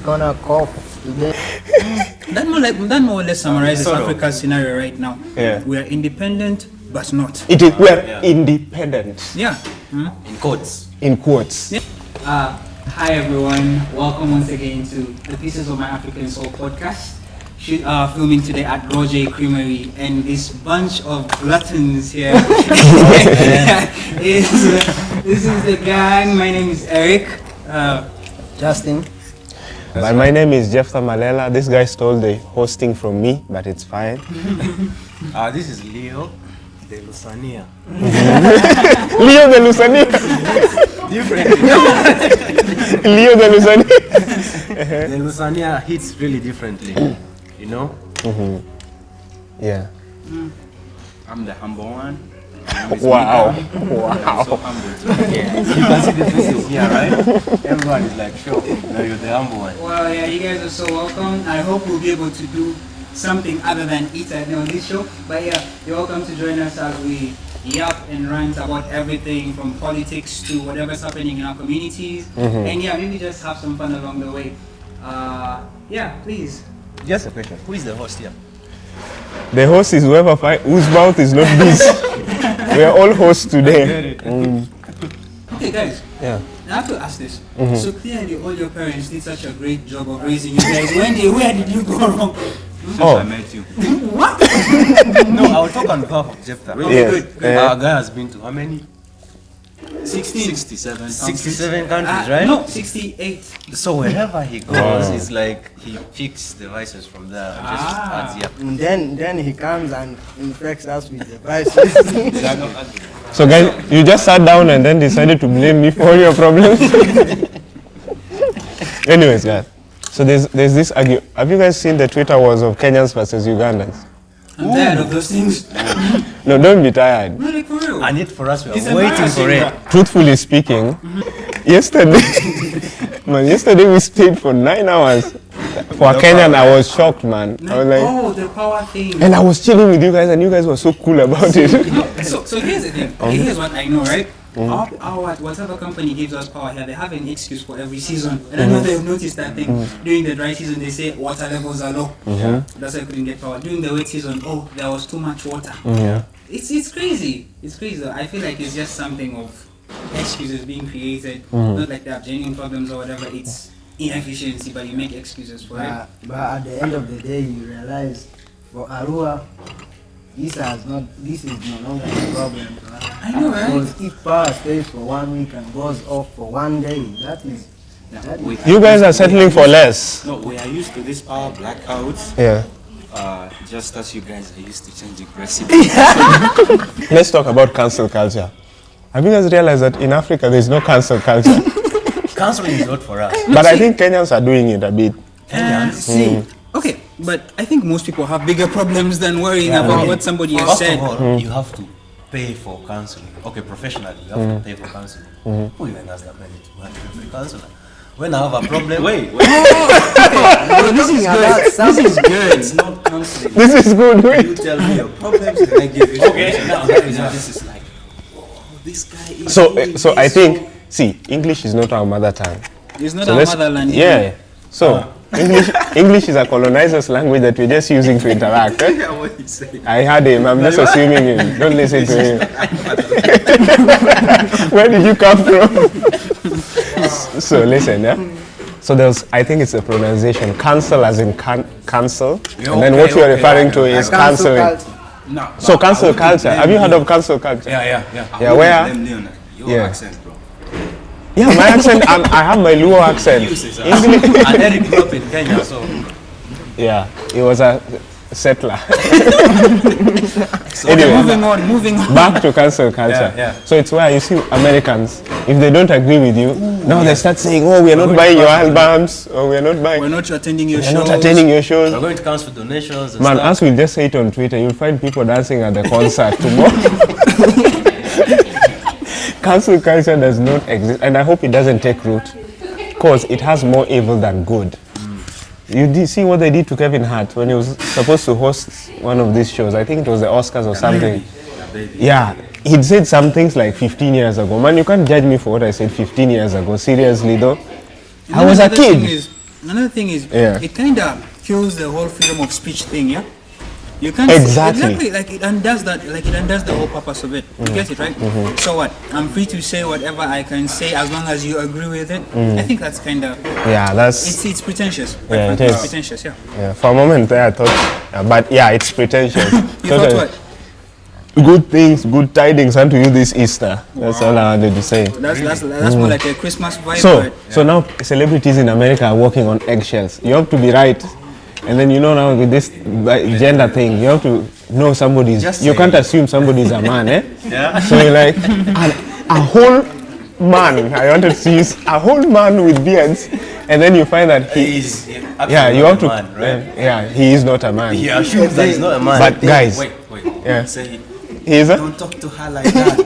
gonna cough today. That more or less summarizes Africa's scenario right now. Yeah. We are independent, but not. It is we're independent. Yeah. In quotes. In quotes. Yeah. Hi everyone, welcome once again to the Pieces of My African Soul podcast. Filming today at Rojey Creamery, and this bunch of gluttons here. This is the gang. My name is Eric. Justin. But my name is Jephthah Malela. This guy stole the hosting from me, but it's fine. This is Leo de Lusania. Leo de Lusania. Different. Leo de Lusania. The Lusania hits really differently, you know? Yeah. I'm the humble one. Wow. I'm so humble too. Yeah. You can see the faces here, right? Everyone is like, sure, no, you're the humble one. Well, yeah, you guys are so welcome. I hope we'll be able to do something other than eat on this show. But yeah, you're welcome to join us as we yap and rant about everything from politics to whatever's happening in our communities. And yeah, maybe just have some fun along the way. Yeah, please. Just a question. Who is the host here? The host is whoever whose mouth is not busy. We are all hosts today. Okay, guys. Yeah. I have to ask this. So clearly, all your parents did such a great job of raising you guys. Where did you go wrong? Since I met you. What? No, I'll talk on behalf of Jephthah. Really good. Our guy has been to how many? 67 countries, right? No, 68. So wherever he goes, it's like he picks devices from there and just adds up. And then he comes and infects us with the virus. So guys, you just sat down and then decided to blame me for all your problems. Anyways, guys. So there's this argument. Have you guys seen the Twitter wars of Kenyans versus Ugandans? I'm tired of those things. No, don't be tired. Really, for real? And it for us, we It's are waiting for it. Truthfully speaking, yesterday we stayed for 9 hours. For a Kenyan, I was shocked, man. I was like, oh, the power thing. and I was chilling with you guys, and you guys were so cool about it. So here's the thing. Okay, here's what I know, right? Our whatever company gives us power here, they have an excuse for every season. And I know they've noticed that thing. During the dry season, they say water levels are low. That's why I couldn't get power. During the wet season, oh, there was too much water. It's crazy. It's crazy though. I feel like it's just something of excuses being created. Not like they have genuine problems or whatever. It's inefficiency, but you make excuses for it. But at the end of the day, you realize for Arua, this is no longer a problem. I know, right? Because if power stays for 1 week and goes off for 1 day, that is. You guys are settling for less. No, we are used to this power blackouts. Yeah. Just as you guys are used to changing recipes. Let's talk about cancel culture. Have you guys realized that in Africa there is no cancel culture? Canceling is not for us. But I think Kenyans are doing it a bit. See, okay, but I think most people have bigger problems than worrying about what somebody has First said. of all, you have to pay for counseling. Okay, professionally, you have to pay for counseling. Who even has that money to pay for a counselor? When I have a problem, wait. This is good. This is good. It's not counseling. This is good. You Wait. tell me your problems and I give you solutions. Now this is like, this guy is So I think, see, English is not our mother tongue. It's not So our let's- motherland. Yeah. So English is a colonizer's language that we're just using to interact. Eh? Yeah, what he's saying. I heard him. I'm just assuming him. Don't listen to him. Where did you come from? So listen, yeah. So I think it's a pronunciation. Cancel as in cancel, and then what you are referring to is canceling. No. So cancel culture. Have you heard of cancel culture? Yeah. Yeah, where? Blame Leonard. Your Yeah. accent, bro. Yeah, my accent. I have my Luo accent. English. and Eric grew up in Kenya, so Yeah, he was a settler. So Anyway. moving on. Back to cancel culture. Yeah. So it's where you see Americans, if they don't agree with you, now they start saying, oh, we are not buying your albums, or we are not buying, We're not attending your we are shows. not attending your shows. we're going to cancel donations and Man, stuff. as we just say it on Twitter, you'll find people dancing at the concert tomorrow. Cancel culture does not exist, and I hope it doesn't take root, because it has more evil than good. You did see what they did to Kevin Hart when he was supposed to host one of these shows. I think it was the Oscars or something. Yeah, he'd said some things like 15 years ago. Man, you can't judge me for what I said 15 years ago. Seriously, though. I was a kid. Another thing is, Yeah. it kind of kills the whole freedom of speech thing, yeah? You can't Exactly. like it undoes that, like it undoes the whole purpose of it. You get it, right? So what? I'm free to say whatever I can say as long as you agree with it. I think that's kind of, Yeah, that's it's pretentious. Yeah, it It's is. pretentious, yeah. yeah. For a moment there, I thought, but yeah, it's pretentious. You thought what? Good things, good tidings unto you this Easter. That's all I wanted to say. That's more like a Christmas vibe. So, but so now celebrities in America are walking on eggshells. You have to be right, and then now with this gender thing, you have to know somebody's. Just You say can't it. assume somebody's a man, eh? Yeah. So you're like a whole man. I wanted to use a whole man with beards, and then you find that he. He's Yeah, you have to. man, right? Yeah, he is not a man. He assumes that he's not a man. But guys, Wait. Yeah. Say, he is a. don't talk to her like that.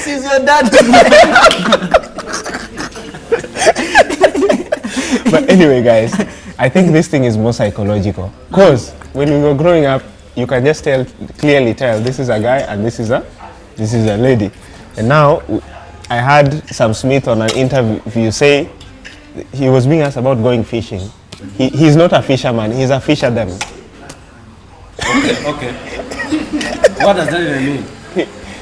She's your dad. But anyway, guys, I think this thing is more psychological. Because when we were growing up, you can just clearly tell this is a guy and this is a lady. And now I heard Sam Smith on an interview say he was being asked about going fishing. He's not a fisherman, he's a fisher them. Okay. What does that even mean?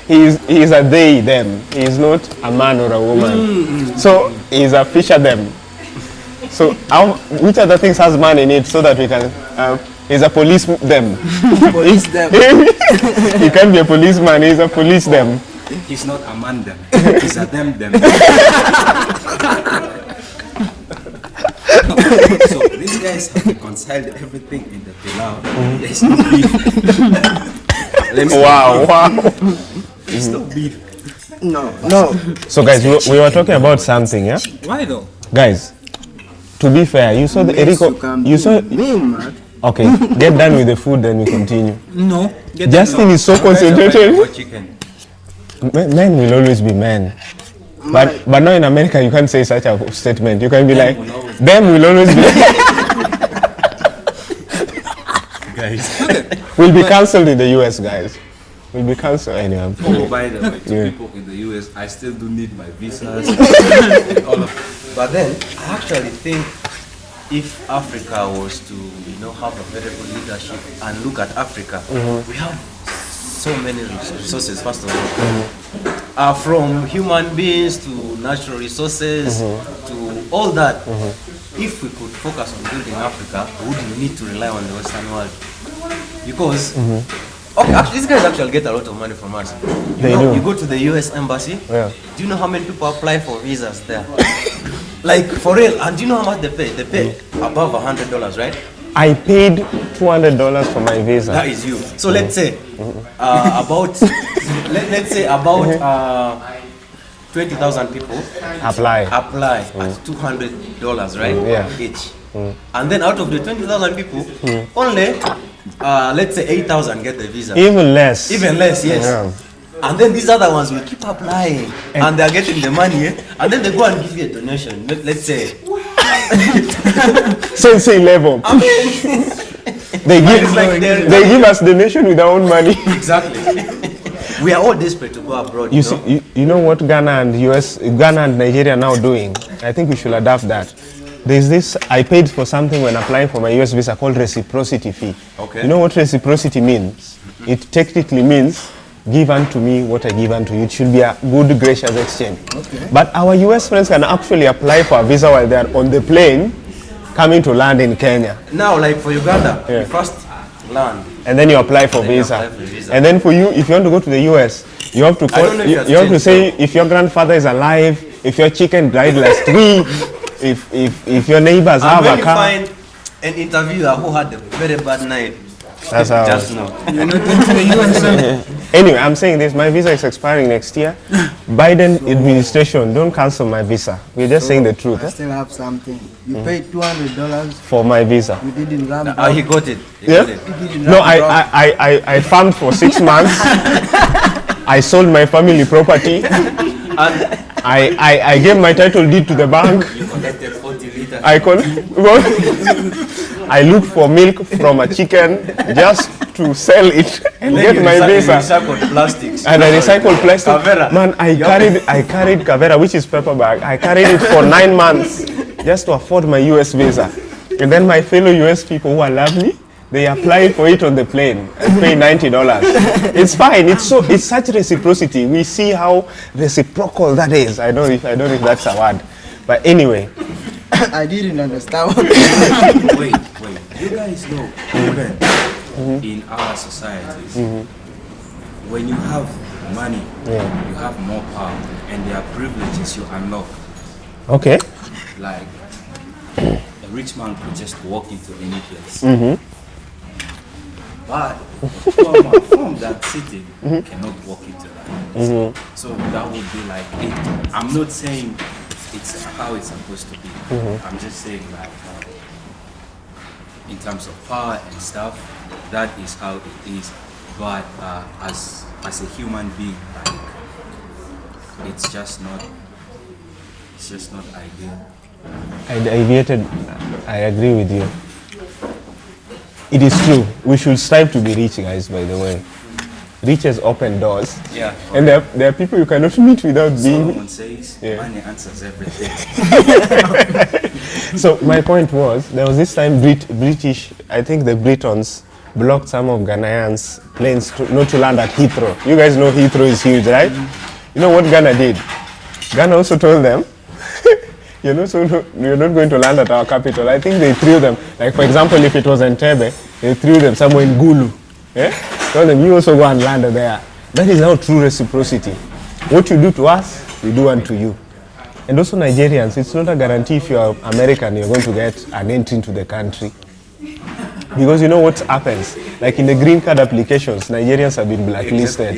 He's a they them. He's not a man or a woman. So he's a fisher them. So which other things has man in it so that we can he's a police them. Police them. He can't be a policeman, he's a police them. He's not a man them. He's a them. So these guys have reconciled everything in the pilau. There's no beef. Let me Wow. There's no beef. No. So guys, we were talking about something, yeah? why though? Guys, to be fair, you saw the Erico, you saw, me, man. okay, get done with the food then we continue. No. Get Justin is so concentrated. Or chicken. Men will always be men. But now in America you can't say such a statement. You can be like, them will always be Guys. We'll be cancelled in the US, guys. We'll be cancelled anyway. Oh, by the way, to Yeah. people in the US, I still do need my visas. and all of But then, I actually think if Africa was to, have a very good leadership and look at Africa, we have so many resources, first of all. From human beings to natural resources to all that. If we could focus on building Africa, we wouldn't need to rely on the Western world. Because, okay, actually, these guys actually get a lot of money from us. They do. You go to the US Embassy, Yeah. do you know how many people apply for visas there? Like, for real, and do you know how much they pay? They pay above $100, right? I paid $200 for my visa. That is you. So let's say about let's say about 20,000 people Apply. apply at $200, right? Yeah. Each. And then out of the 20,000 people, only let's say 8,000 get the visa. Even less. Even less, yes. Yeah. And then these other ones will keep applying, and they're getting the money, and then they go and give you a donation. Let's say Sensei level. They give, It's like they're- they give us donation with their own money. exactly. We are all desperate to go abroad. You see, you know what Ghana and Nigeria are now doing? I think we should adapt that. There's this, I paid for something when applying for my US visa called reciprocity fee. Okay. You know what reciprocity means? It technically means give unto me what I give unto you. It should be a good, gracious exchange. Okay. But our US friends can actually apply for a visa while they are on the plane coming to land in Kenya. Now, like for Uganda, Yeah. you first land. And then you apply for Then you visa. apply for visa. And then for you, if you want to go to the US, you have to I call, don't know if you, that's you have to changed, say if your grandfather is alive, if your chicken died last week, if your neighbors And have when a you car. find an interviewer who had a very bad night, That's how. just know. You're not going to the US. Anyway, I'm saying this, my visa is expiring next year. Biden administration, don't cancel my visa. We're just saying the truth I still have something. You paid $200. for my visa. You didn't ramp Oh, he up. got it. He Yeah? got it. You didn't No, ramp up. I farmed for 6 months. I sold my family property. And I gave my title deed to the bank. You collected 40 liters. I looked for milk from a chicken just to sell it and then get you my visa. recycled plastics. And I recycled plastic. Kavera. Man, I carried Kavera, which is paper bag. I carried it for 9 months. just to afford my US visa. And then my fellow US people who are lovely, they apply for it on the plane and pay $90. It's fine. It's such reciprocity. We see how reciprocal that is. I don't know if that's a word, but anyway. I didn't understand. Wait. You guys know, even in our societies, when you have money, you have more power, and there are privileges you unlock. Okay. Like a rich man could just walk into any place. But from that city cannot walk into that place. So that would be like it. I'm not saying it's how it's supposed to be. I'm just saying like in terms of power and stuff, that is how it is. But as a human being, like it's just not ideal. I agree with you. It is true. We should strive to be rich, guys, by the way. Riches open doors. Yeah. And there are people you cannot meet without being... Someone says money answers everything. So my point was, there was this time British, I think the Britons blocked some of Ghanaians' planes not to land at Heathrow. You guys know Heathrow is huge, right? You know what Ghana did? Ghana also told them, you're not going to land at our capital. I think they threw them, like for example, if it was Entebbe, they threw them somewhere in Gulu. Yeah? Told them, you also go and land there. That is how true reciprocity. What you do to us, we do unto you. And also Nigerians, it's not a guarantee if you're American, you're going to get an entry into the country. Because you know what happens? Like in the green card applications, Nigerians have been blacklisted.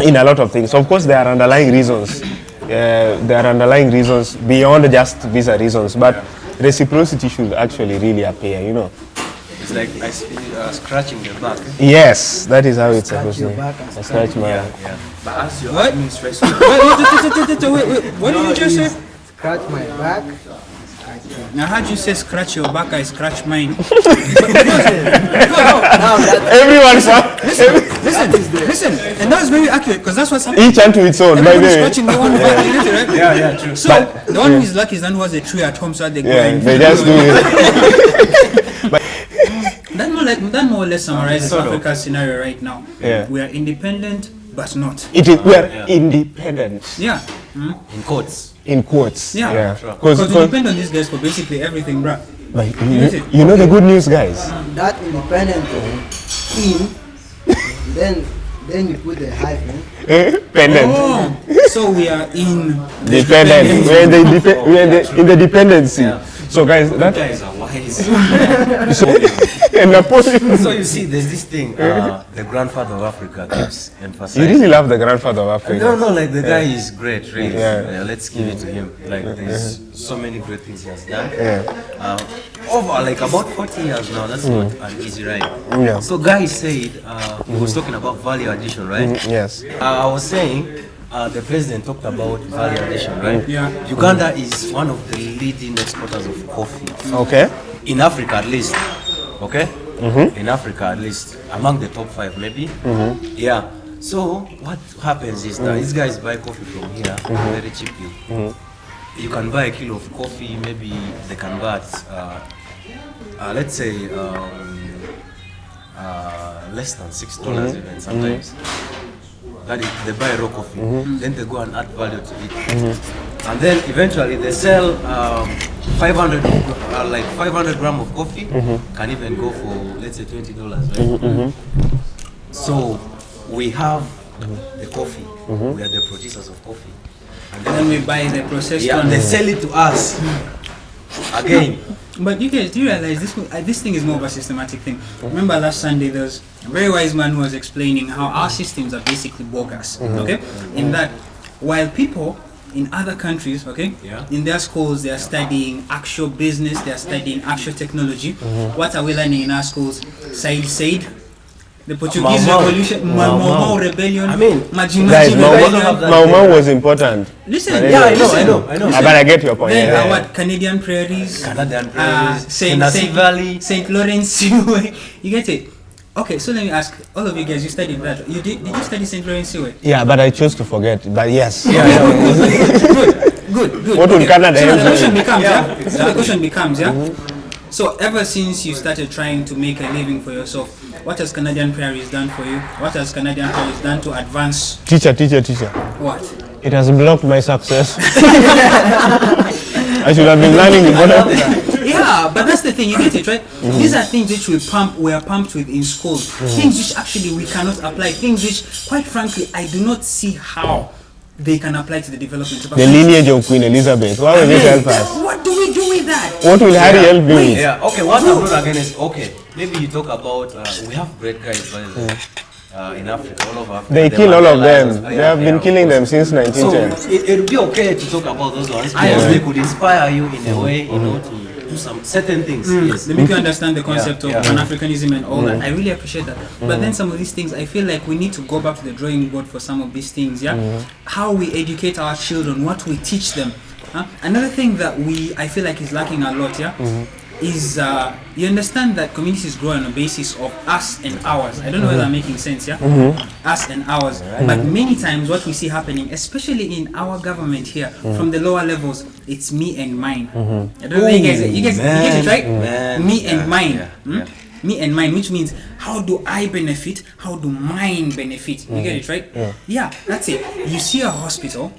In a lot of things. Of course, there are underlying reasons. There are underlying reasons beyond just visa reasons, but reciprocity should actually really appear, you know. It's like scratching your back. Yes, that is how it's supposed to be. I scratch my back. But as your administration... Wait, what did you just say? Scratch my back. Now, how do you say scratch your back? I scratch mine. Everyone's Listen, and that's very accurate because that's what's happening. each unto its own, by the way. Scratching the one right? Yeah, true. So the one who is lucky is the one who has a tree at home, so they go and They just do it. that more or less summarizes Africa's scenario right now. Yeah. We are independent, but not. We are independent. Yeah. In quotes. In quotes. Yeah. Sure. Because we depend on these guys for basically everything, bruh. But you know the good news, guys? That independent then you put the hyphen. Pendant. Oh, so we are Dependent. We're in the dependency. Yeah. So guys, that guys are wise. and Napoleon. So you see, there's this thing, the grandfather of Africa keeps emphasizing. You really love the grandfather of Africa. No, like the guy is great, really. Yeah. Let's give it to him. Like there's so many great things he has done. Yeah. Over like about 40 years now, that's not an easy ride. Yeah. So guy said, he was talking about value addition, right? Yes. I was saying, the president talked about value addition, right? Yeah. Uganda is one of the leading exporters of coffee. Okay. In Africa at least. Okay? In Africa at least. Among the top 5 maybe. Yeah. So what happens is that these guys buy coffee from here very cheaply. You can buy a kilo of coffee, maybe they can buy at, let's say less than $6 even sometimes. That is, they buy raw coffee, then they go and add value to it, and then eventually they sell 500 gram of coffee can even go for, let's say, $20, right? So we have the coffee, we are the producers of coffee, and then we buy the processed one. they sell it to us again. But you guys, do you realize this thing is more of a systematic thing? Remember last Sunday there was a very wise man who was explaining how our systems are basically bogus, okay? In that, while people in other countries, okay, in their schools they are studying actual business, they are studying actual technology. What are we learning in our schools? Said, the Portuguese Revolution, Mau Rebellion, I mean, Guys, Mau was important. Listen, I know. But I get your point. Then what? Canadian prairies, Tennessee Valley, St. Lawrence Seaway. You get it? Okay, so let me ask all of you guys. You studied that? Did you study St. Lawrence Seaway? Yeah, but I chose to forget. But yes. Good. Good. What will Canada So help the them question with? becomes, So the question becomes, So ever since you started trying to make a living for yourself, what has Canadian Creameries done for you? What has Canadian Creameries done to advance? Teacher. What? It has blocked my success. I should have been learning more. Yeah, but that's the thing, you get it, right? These are things which we are pumped with in schools. Things which actually we cannot apply. Things which, quite frankly, I do not see how they can apply to the development of The lineage of Queen Elizabeth. Why will it help us? What do we do with that? What will Harry help you with? Yeah, okay, what I'm not against, maybe you talk about, we have great guys, by the way, in Africa, all over Africa. They kill all of them. Mandela, They have been killing them since So 1910. it would be okay to talk about those ones because they could inspire you in a way, to do some certain things. Yes. They make you understand the concept of Yeah. Pan-Africanism and all that. I really appreciate that. But then some of these things, I feel like we need to go back to the drawing board for some of these things. How we educate our children, what we teach them. Another thing that I feel like is lacking a lot, is you understand that communities grow on a basis of us and ours. I don't know whether I'm making sense, us and ours. But many times what we see happening, especially in our government here, from the lower levels, it's me and mine. I don't know you guys get it, right? Me and mine. Me and mine, which means how do I benefit? How do mine benefit? You get it, right? Yeah, that's it. You see a hospital.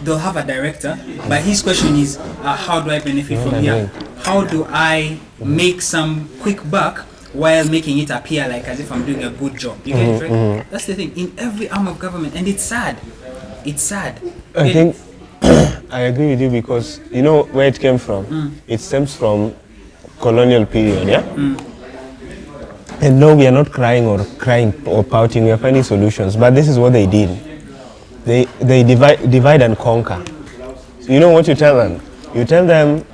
They'll have a director, but his question is, how do I benefit from here? How do I make some quick buck while making it appear like as if I'm doing a good job? You get it, right? That's the thing in every arm of government, and it's sad. I think I agree with you because you know where it came from. It stems from colonial period, And no, we are not crying or pouting. We are finding solutions. But this is what they did. They divide and conquer. So you know what you tell them? You tell them,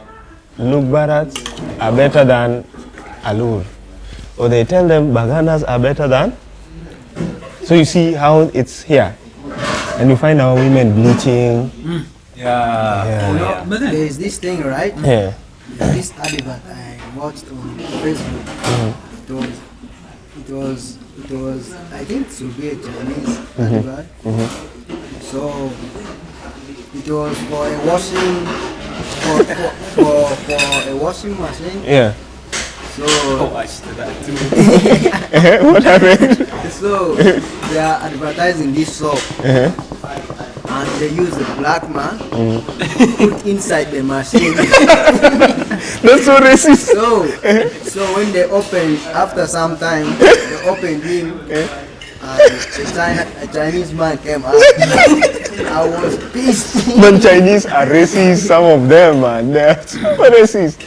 look, Barats are better than Alur. Or they tell them, Baganas are better than. So you see how it's here. And you find our women bleaching. But then, There's this thing, right? Yeah. This advert I watched on Facebook. It was I think it should be a Chinese advert. So it was for a washing for a washing machine. Yeah. So What happened? so they are advertising this soap. And they use a black man put inside the machine. That's so racist. So when they opened, after some time, they opened him, and a Chinese man came out. I was pissed. But Chinese are racist, some of them, man. They're super racist.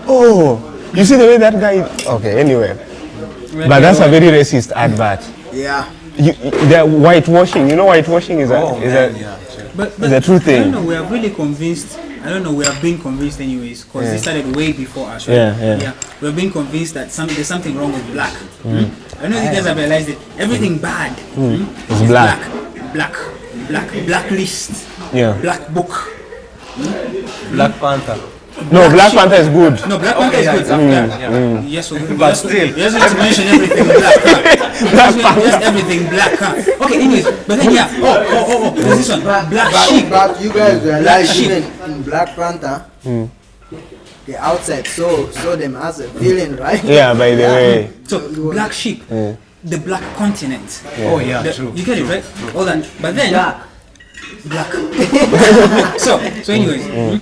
Oh, you see the way that guy. Okay, anyway. But that's a very racist advert. Yeah. They're whitewashing. You know, whitewashing is a true I thing. don't know, we are really convinced. I don't know, we are being convinced anyways, because they started way before us, right? Yeah. We're being convinced that there's something wrong with black. I don't know if you guys have realized it. Everything bad is black. Blacklist. Yeah. Black book. Black Panther. No, Black Panther is good. No, Black Panther is good. Yes, But still, you just mention everything black. Just everything black. Okay, anyways, but then oh, there's this one. Black sheep. But you guys realize sheep. even in Black Panther, the outside saw them as a villain, right? Yeah, by the way. So black sheep, the black continent. oh yeah, You get it, right? All that, but then black. so anyways,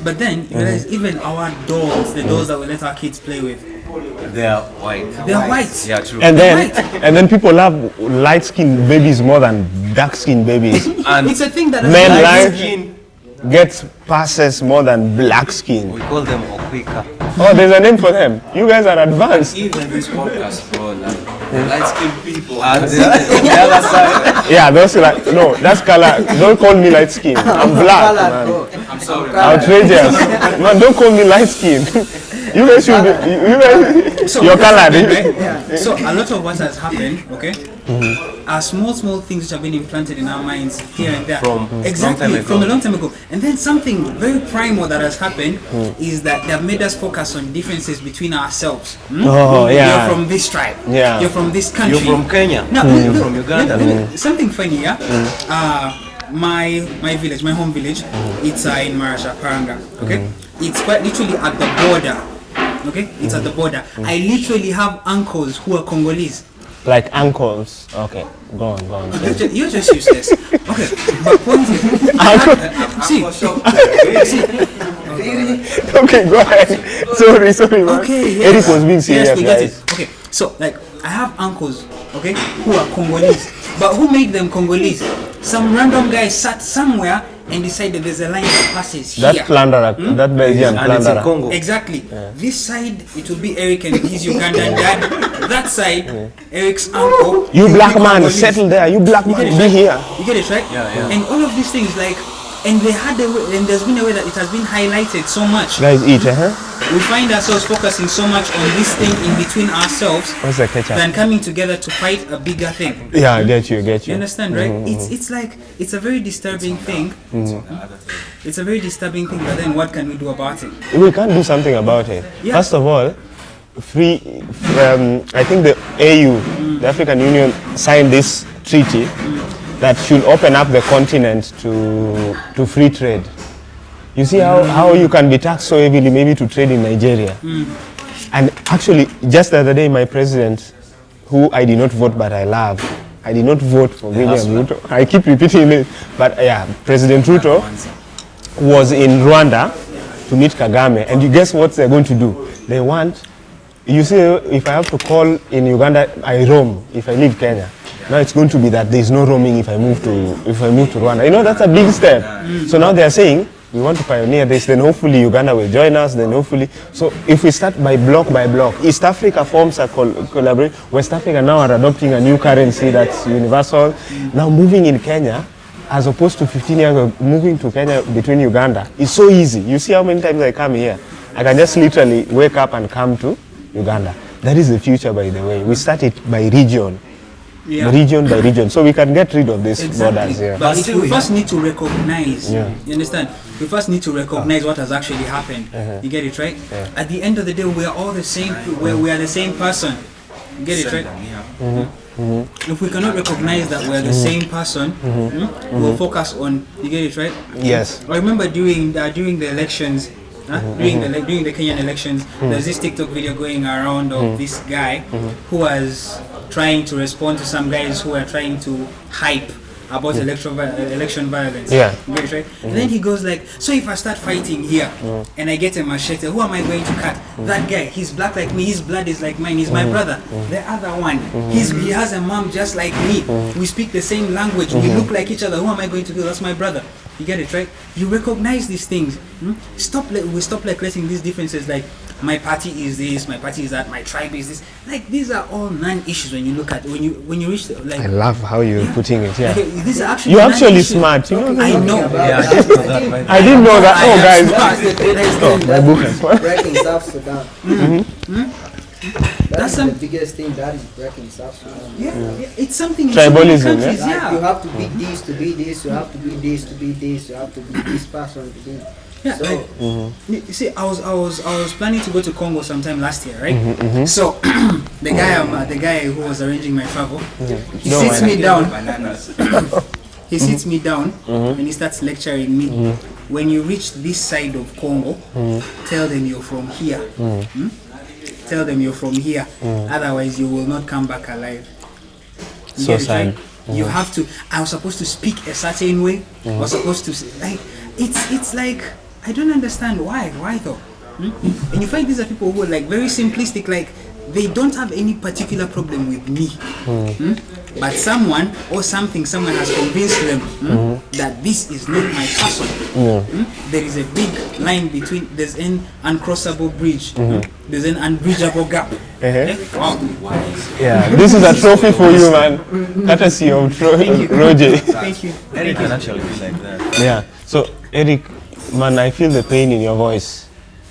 but then you realize even our dolls, the dolls that we let our kids play with, they are white. they are white. Yeah, true. And then people love light-skinned babies more than dark-skinned babies. And It's a thing that Men has like skin, gets passes more than black skin. we call them Okwika. Oh, there's a name for them. You guys are advanced. Even this podcast, bro, like light-skinned people. And the other side, Yeah, those like no, that's color. Don't call me light skin. I'm black, man. I'm sorry. Outrageous. Man, don't call me light skin. You guys should be. You guys, So you're what's colored. happened, right? So a lot of what has happened, okay, are small things which have been implanted in our minds here and there. From exactly long time ago. from a long time ago. And then something very primal that has happened is that they have made us focus on differences between ourselves. Oh, yeah. You're from this tribe. Yeah. You're from this country. you're from Kenya. No, You're from Uganda. Something funny, yeah. my village, my home village, it's in Marasha, Paranga. Okay, it's quite literally at the border. Okay, it's at the border. I literally have uncles who are Congolese. Like uncles. Okay, go on. You're just useless. Okay, but point is, see, Okay, go ahead. Sorry, man. okay, yes. Eric was being serious, Yes, we get guys. it. Okay, so like I have uncles, okay, who are Congolese, but who made them Congolese? Some random guy sat somewhere and decided there's a line that passes here. That plunderer, that Belgian And it's in plunderer. Congo. Exactly. This side it will be Eric and his Ugandan dad. That side, Eric's uncle. You will black be man, Congolese. settle there. You black You get man, it, be right? here. You get it, right? Yeah. And all of these things, like, and they had a way, and there's been a way that it has been highlighted so much. Guys, eat, We find ourselves focusing so much on this thing in between ourselves What's the ketchup? than coming together to fight a bigger thing. Yeah, I get you. You understand, right? It's like it's a very disturbing thing. It's a very disturbing thing, but then what can we do about it? We can't do something about it. Yeah. First of all, I think the AU, the African Union, signed this treaty that should open up the continent to free trade. You see how you can be taxed so heavily maybe to trade in Nigeria. And actually, just the other day, my president, who I did not vote but I love, I did not vote for William Ruto. I keep repeating it, but yeah, President Ruto was in Rwanda to meet Kagame, and you guess what they're going to do? They want, you see, if I have to call in Uganda, I roam if I leave Kenya. Now it's going to be that there's no roaming if I move to Rwanda. You know, that's a big step. So now they're saying we want to pioneer this, then hopefully Uganda will join us, then hopefully. So if we start by block, East Africa forms a collaboration. West Africa now are adopting a new currency that's universal. Now moving in Kenya, as opposed to 15 years ago, moving to Kenya between Uganda, is so easy. You see how many times I come here? I can just literally wake up and come to Uganda. That is the future, by the way. We start it by region. Yeah. Region by region, so we can get rid of these borders. Yeah. But we first need to recognize. Yeah. You understand? We first need to recognize what has actually happened. You get it, right? At the end of the day, we are all the same. We are the same person. You get it, right? If we cannot recognize that we are the same person, we'll focus on. You get it, right? Yes. I remember during the elections. During the Kenyan elections, there's this TikTok video going around of this guy who was trying to respond to some guys who are trying to hype about election violence. Yeah. You get it, right? And then he goes like, so if I start fighting here and I get a machete, who am I going to cut? That guy, he's black like me, his blood is like mine, he's my brother. The other one, he has a mom just like me. We speak the same language, we look like each other. Who am I going to do? That's my brother. You get it, right? You recognize these things. We stop letting these differences like my party is this, my party is that, my tribe is this. Like these are all non-issues when you look at when you reach the, like. I love how you're putting it. Yeah. Okay, these are actually You're actually non-issues. smart. You know. I know. Yeah, I didn't know that. Right? I didn't know that. I Oh, am guys. smart. My book has one. Breaking South Sudan. That's the biggest thing that is breaking South Sudan. Yeah, it's something in so many Tribalism, countries, Like, yeah. you have to be this to be this, you have to be this to be this, you have to be this person to be. Yeah, So, like, you see, I was planning to go to Congo sometime last year, right? So the guy who was arranging my travel, he sits me down. He sits me down and he starts lecturing me. When you reach this side of Congo, tell them you're from here. Tell them you're from here. Otherwise, you will not come back alive. You So get it, sad. right? You have to. I was supposed to speak a certain way. I was supposed to like. It's like I don't understand why. Why though? And you find these are people who are like very simplistic. Like they don't have any particular problem with me. But someone or something, someone has convinced them that this is not my person. There is a big line between, there's an uncrossable bridge, there's an unbridgeable gap. Yeah, this is a trophy for you, man. Courtesy of Rojey. Thank you. Eric can actually be like that. Yeah. So, Eric, man, I feel the pain in your voice.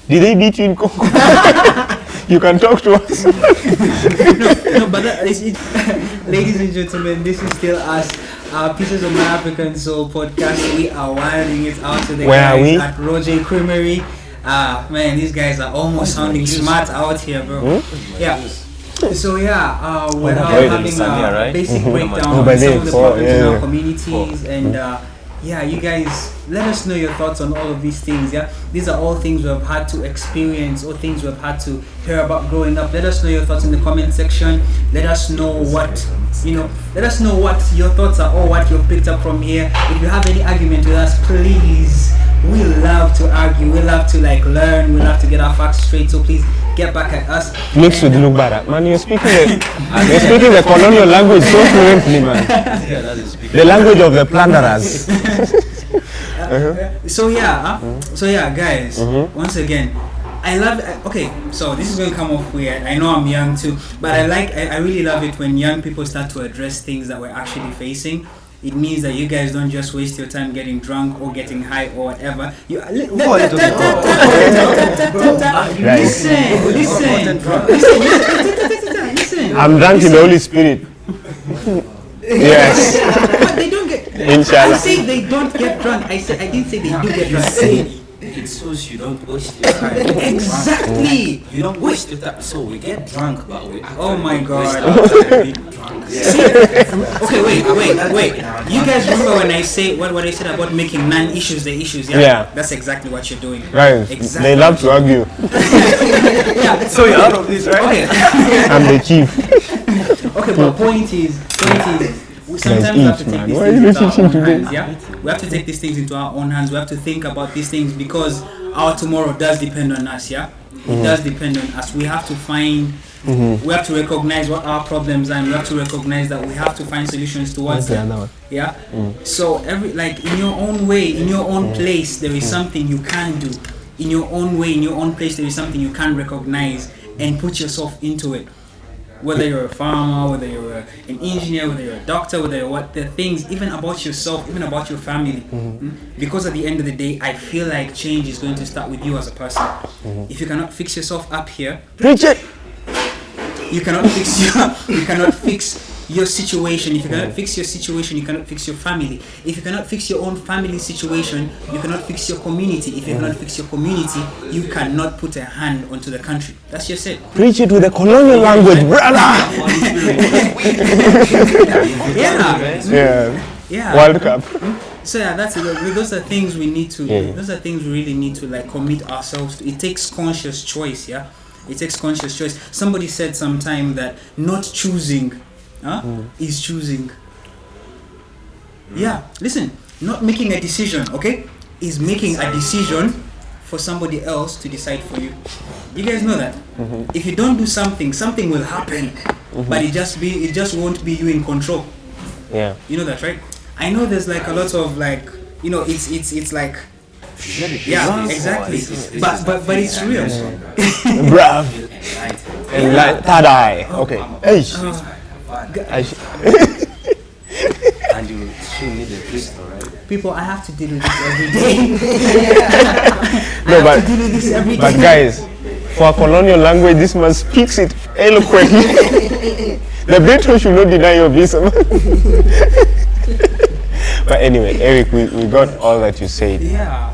Did they beat you in Congo? You can talk to us. No, but that is it. Ladies and gentlemen, this is still us. Pieces of My African Soul podcast. We are wiring it out to the Where are guys we? at Rojey Creamery. Man, these guys are almost sounding smart out here, bro. Yeah. So yeah, we're now having a basic breakdown by of some name, of the four, problems in yeah. our communities and yeah, you guys, let us know your thoughts on all of these things. Yeah, these are all things we've had to experience or things we've had to hear about growing up. Let us know your thoughts in the comment section. Let us know what let us know what your thoughts are or what you've picked up from here. If you have any argument with us, please, we love to argue, we love to learn, we love to get our facts straight, so please get back at us. Mixed with Lubara. Man, you're speaking the colonial language so fluently, man. The language of the plunderers. So yeah, guys, once again, I love okay, so this is going to come off weird. I know I'm young too, but I really love it when young people start to address things that we're actually facing. It means that you guys don't just waste your time getting drunk or getting high or whatever. Listen. I'm drunk in the Holy Spirit. Yes. But they don't get. Inshallah. I say they don't get drunk. I didn't say they do get drunk. It shows you don't waste your time. Exactly. You don't waste your time. So we get drunk, but we actually oh my God. See? Okay, wait. You guys remember when I say what I said about making non-issues the issues? Yeah. That's exactly what you're doing. Right. Exactly. They love to argue. Yeah. So you're out of this, right? Okay. I'm the chief. Okay, but point is, sometimes we have to take these things into our own hands, yeah? We have to take these things into our own hands. We have to think about these things because our tomorrow does depend on us, yeah? It does depend on us. We have to find, we have to recognize what our problems are, and we have to recognize that we have to find solutions towards them, yeah? So in your own way, in your own place, there is something you can do. In your own way, in your own place, there is something you can recognize and put yourself into it. Whether you're a farmer, whether you're an engineer, whether you're a doctor, whether you're what, the things, even about yourself, even about your family. Because at the end of the day, I feel like change is going to start with you as a person. If you cannot fix yourself up here, preach it. You cannot fix your situation. If you cannot fix your situation, you cannot fix your family. If you cannot fix your own family situation, you cannot fix your community. If you cannot fix your community, you cannot put a hand onto the country. That's just it. Preach it with the colonial language, brother. Yeah. World Cup. So yeah, that's it. Those are things we need to. Those are things we really need to commit ourselves to. It takes conscious choice. Yeah, it takes conscious choice. Somebody said sometime that not choosing. Is choosing. Yeah, listen, not making a decision, okay, is making a decision for somebody else to decide for you. You guys know that. If you don't do something, something will happen, but it just won't be you in control. Yeah, you know that, right? I know there's a lot of it's like. Yeah, exactly. But it's real. Bruv. And third eye. Okay. Hey. And you still need a crystal, right? People, I have to deal with this every day. No, I have to deal with this every day. But guys, for a colonial language, this man speaks it eloquently. The British should not deny your visa. But anyway, Eric, we got all that you said. Yeah.